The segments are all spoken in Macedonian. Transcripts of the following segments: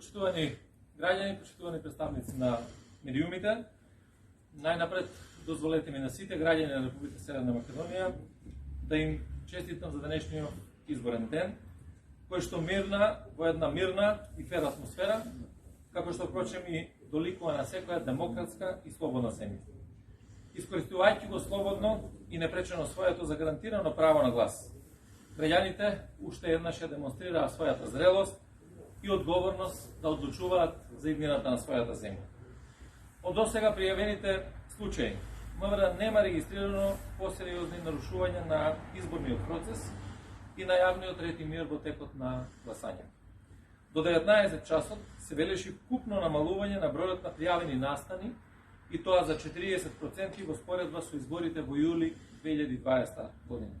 Почитувани граѓани, почитувани представници на медиумите, најнапред дозволете ми на сите граѓани на Република Северна Македонија да им честитам за денешниот изборен ден, кој што мирна, во една мирна и фер атмосфера, како што впрочем и доликува на секоја демократска и слободна земја. Искористувајќи го слободно и непречено своето загарантирано право на глас, граѓаните уште еднаш ја демонстрираа својата зрелост и одговорност да одлучуваат за иднината на својата земја. Од досега пријавените случаи, МВР нема регистрирано посериозни нарушувања на изборниот процес и на јавниот ред и мир во текот на гласање. До 19 часот се бележи купно намалување на бројот на пријавени настани и тоа за 40% во споредба со изборите во јули 2020 година.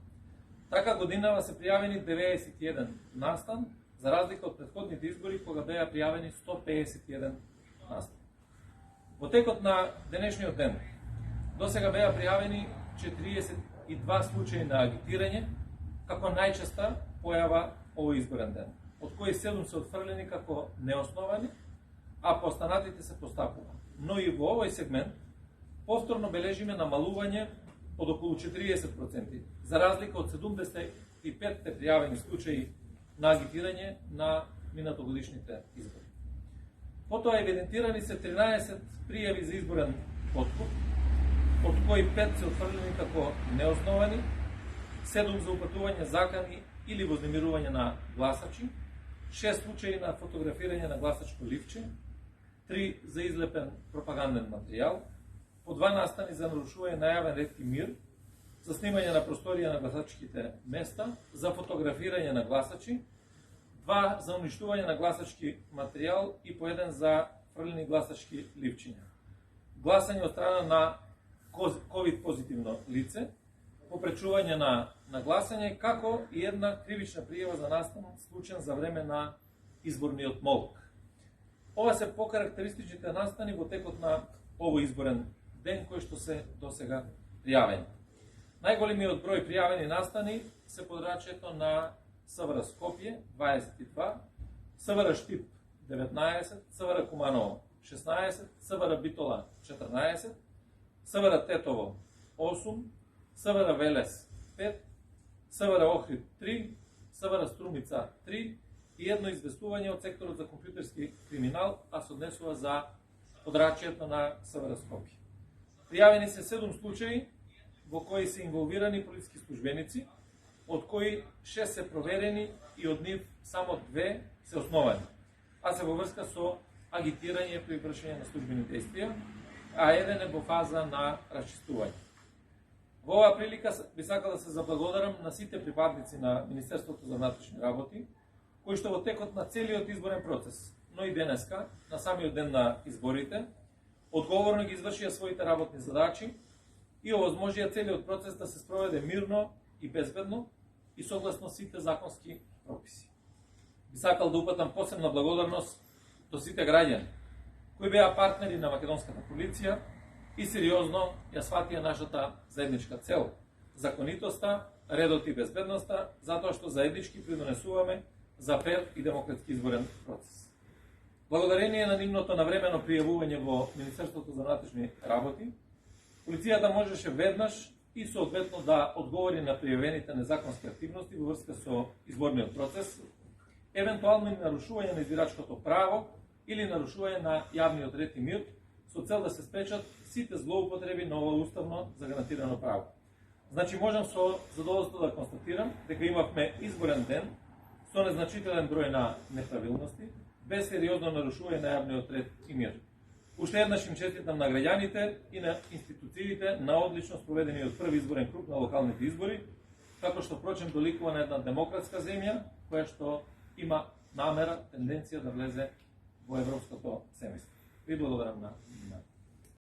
Така годинава се пријавени 91 настан, за разлика од претходните избори кога беа пријавени 151 настан. Во текот на денешниот ден досега беа пријавени 42 случаи на агитирање како најчеста појава овој изборен ден, од кои 7 се отфрлени како неосновани, а по останатите се постапува. Но и во овој сегмент повторно бележиме намалување од околу 40%, за разлика од 75 пријавени случаи на агитирање на минатогодишните избори. Потоа евидентирани се 13 пријави за изборен подкуп, од кои 5 се отфрлени како неосновани, 7 за упатување закани или вознемирување на гласачи, 6 случаи на фотографирање на гласачко ливче, 3 за излепен пропаганден материјал, по 2 настани за нарушување на јавен ред и мир, за снимање на просторија на гласачките места, за фотографирање на гласачи, 2 за уништување на гласачки материјал и по 1 за фрлени гласачки ливчиња. Гласање од страна на ковид позитивно лице, попречување на гласање, како и една кривична пријава за настан случен за време на изборниот молк. Ова се покарактеристичните настани во текот на овој изборен ден кој што се досега пријавени. Најголемиот број пријавени настани се подрачјето на СВР Скопје 22, СВР Штип 19, СВР Куманово 16, СВР Битола 14, СВР Тетово 8, СВР Велес 5, СВР Охрид 3, СВР Струмица 3 и едно известување од секторот за компјутерски криминал, а се однесува за подрачјето на СВР Скопје. Пријавени се 7 случаи во кои се инволвирани полициски службеници, од кои 6 се проверени и од нив само 2 се основани, а се во врска со агитирање при вршење на службени действија, а еден е во фаза на расчистување. Во оваа прилика би сакал да се заблагодарам на сите припадници на Министерството за внатрешни работи, кои што во текот на целиот изборен процес, но и денеска, на самиот ден на изборите, одговорно ги извршија своите работни задачи и овозможија целиот процес да се спроведе мирно и безбедно и согласно сите законски прописи. Би сакал да упатам посебна благодарност до сите граѓани кои беа партнери на македонската полиција и сериозно ја сватија нашата заедничка цел – законитоста, редот и безбедноста, затоа што заеднички придонесуваме за фер и демократски изборен процес. Благодарение на нивното навремено пријавување во Министерството за внатрешни работи, полицијата можеше веднаш и соодветно да одговори на пријавените незаконски активности во врска со изборниот процес, евентуално и нарушување на избирачкото право или нарушување на јавниот ред и мир, со цел да се спречат сите злоупотреби на ова уставно загарантирано право. Значи можам со задоволство да констатирам дека имавме изборен ден со незначителен број на неправилности, без сериозно нарушување на јавниот ред и мир. Уште еднаш им честитам на граѓаните и на институциите на одлично спроведениот први изборен круг на локалните избори, како што впрочем доликува на една демократска земја, која што има намера, тенденција да влезе во европското семејство. Ви благодарам на вниманието.